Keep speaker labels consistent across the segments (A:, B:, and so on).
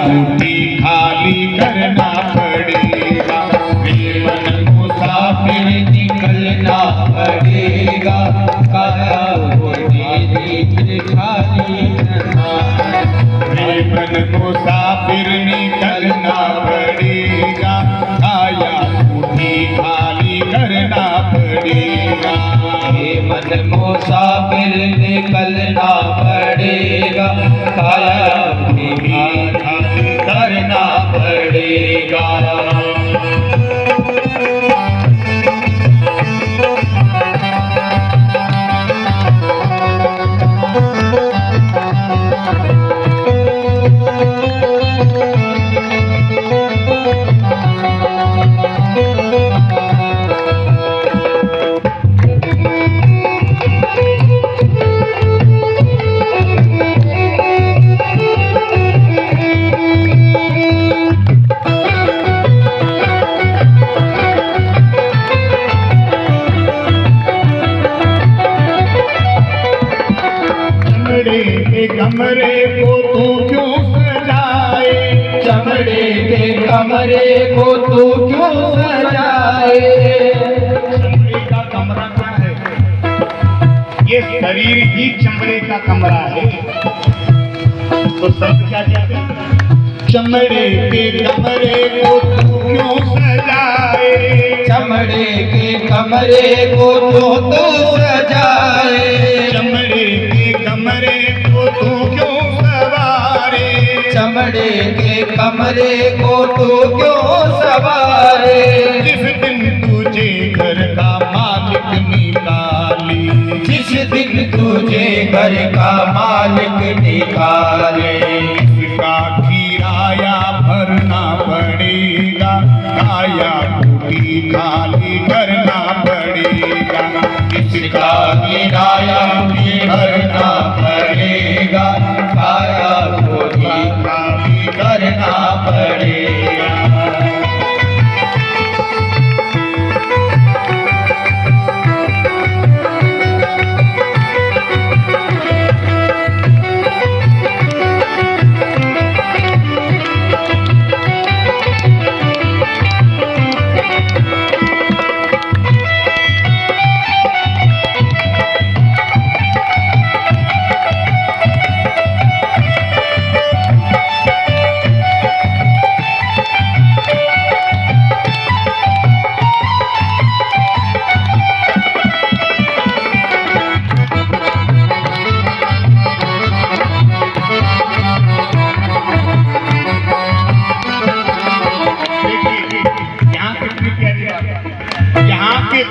A: कुटी खाली करना पड़ेगा।
B: मन मुसाफिर निकलना पड़ेगा, काया कुटी खाली करना।
A: मन मुसाफिर निकलना पड़ेगा, काया कुटी खाली करना पड़ेगा।
B: मन मुसाफिर निकलना पड़ेगा, काया कुटी खाली करना पड़ेगा।
A: कमरे को तू क्यों सजाए,
B: चमड़े के कमरे को तू क्यों सजाए।
A: चमड़े का कमरा क्या है? ये शरीर ही चमड़े का कमरा है। तो शब्द क्या कहते हैं? चमड़े के कमरे को तू क्यों सजाए,
B: चमड़े के कमरे को तू सजाए।
A: चमड़े के कमरे को तू क्यों सवारे,
B: चमड़े के कमरे को तू क्यों सवारे।
A: जिस दिन तुझे घर का मालिक निकाले,
B: जिस दिन तुझे घर का मालिक निकाले।
A: इसका किराया भरना पड़ेगा, काया कुटी खाली करना पड़ेगा।
B: इसका किराया भी भरना पड़ेगा, काया कुटी खाली करना पड़ेगा।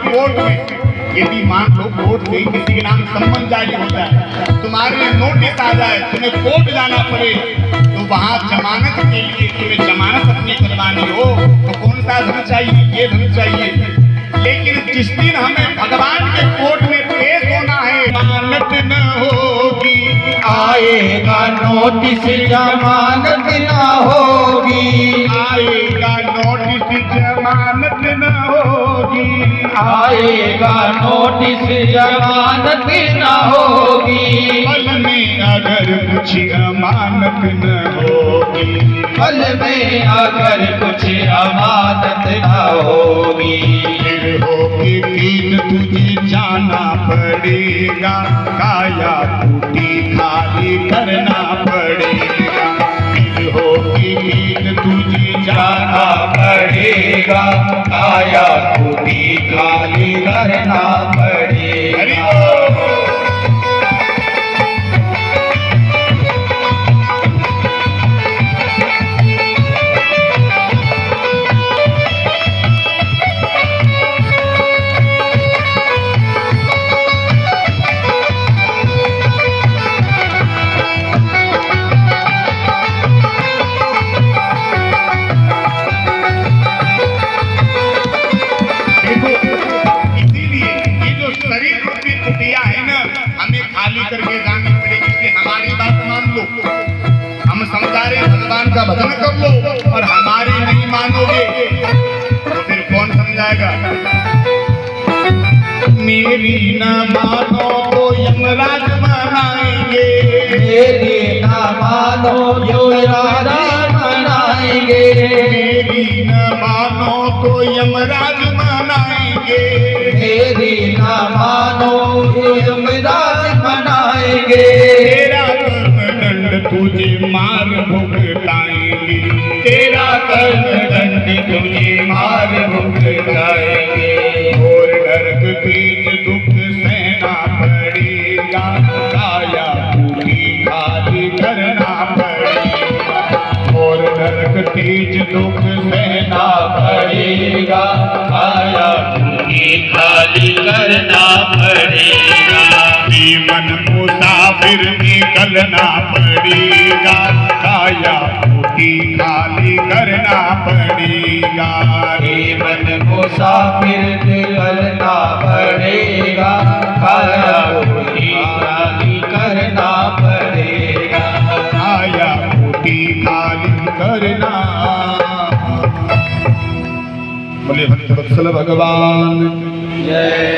A: कोर्ट में यदि मान लो कोर्ट से किसी के नाम सम्मन जारी होता है, तुम्हारे लिए नोटिस आ जाए, तुम्हें कोर्ट जाना पड़े, तो वहां जमानत के लिए तुम्हें जमानत अपनी करवानी हो तो कौन सा धन चाहिए? ये धन चाहिए। लेकिन जिस दिन हमें भगवान के कोर्ट में पेश होना है, जमानत न होगी,
B: आएगा नोटिस जमानत न होगी।
A: आएगा नोटिस जमानत न होगी,
B: आएगा नोटिस जमानत न होगी।
A: पल में अगर कुछ अमानत न होगी,
B: पल में अगर कुछ अमानत न होगी।
A: फिर होगी दिन तुझे जाना पड़ेगा, काया कुटी खाली करना पड़ेगा। फिर होगी दिन तुझे
B: जाना पड़ेगा, काया कुटी खाली करना पड़ेगा।
A: करके जानी पड़ेगी कि हमारी बात मान लो, हम समझा रहे भगवान का भजन कर लो, और हमारी नहीं मानोगे तो फिर कौन समझाएगा? मेरी न मानो तो यमराज मनाएंगे,
B: मेरी न मानो जो राजा मनाएंगे।
A: मेरी न मानो तो यमराज मनाएंगे।
B: मेरी न मानो तो यमराज मनाएंगे।
A: तेरा दंड तुझे मार भुगताएंगे।
B: तेरा दंड तुझे मार भुगताएंगे।
A: और नरक तेज दुख सहना पड़ेगा। काया पूरी खाली करना पड़ेगा। और नरक तेज दुख सहना
B: पड़ेगा, काया पूरी खाली करना पड़ेगा।
A: जीवन मुसाफिर निकलना पड़ेगा। काया पूरी खाली करना पड़ेगा।
B: जीवन मुसाफिर निकलना पड़ेगा, काया पूरी खाली करना पड़ेगा।
A: काया पूरी खाली करना। बोले भक्त वत्सल भगवान
B: जय।